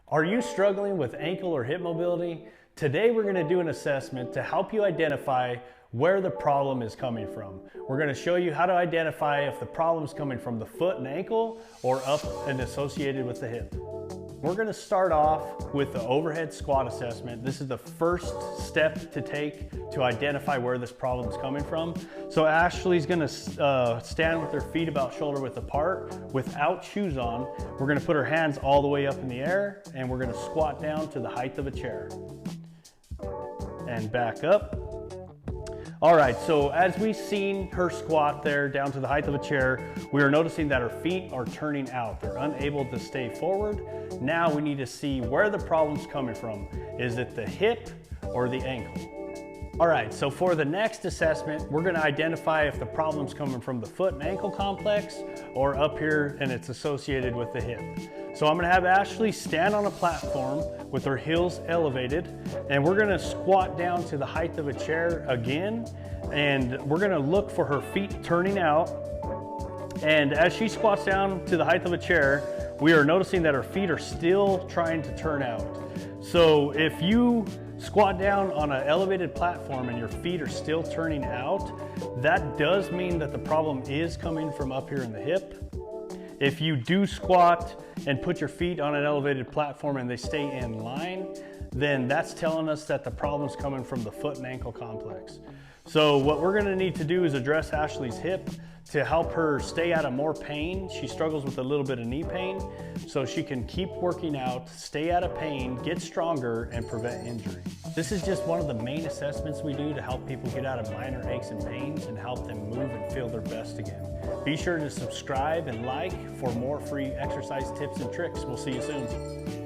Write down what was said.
Are you struggling with ankle or hip mobility? Today we're going to do an assessment to help you identify where the problem is coming from. We're going to show you how to identify if the problem is coming from the foot and ankle or up and associated with the hip. We're going to start off with the overhead squat assessment. This is the first step to take to identify where this problem is coming from. So Ashley's going to stand with her feet about shoulder width apart without shoes on. We're going to put her hands all the way up in the air and we're going to squat down to the height of a chair. And back up. All right, so as we've seen her squat there down to the height of a chair, we are noticing that her feet are turning out. They're unable to stay forward. Now we need to see where the problem's coming from. Is it the hip or the ankle? All right, so for the next assessment, we're gonna identify if the problem's coming from the foot and ankle complex or up here and it's associated with the hip. So I'm gonna have Ashley stand on a platform with her heels elevated, and we're gonna squat down to the height of a chair again, and we're gonna look for her feet turning out. And as she squats down to the height of a chair, we are noticing that her feet are still trying to turn out. So if you squat down on an elevated platform and your feet are still turning out, that does mean that the problem is coming from up here in the hip. If you do squat and put your feet on an elevated platform and they stay in line, then that's telling us that the problem's coming from the foot and ankle complex. So what we're gonna need to do is address Ashley's hip to help her stay out of more pain. She struggles with a little bit of knee pain, so she can keep working out, stay out of pain, get stronger, and prevent injury. This is just one of the main assessments we do to help people get out of minor aches and pains and help them move and feel their best again. Be sure to subscribe and like for more free exercise tips and tricks. We'll see you soon.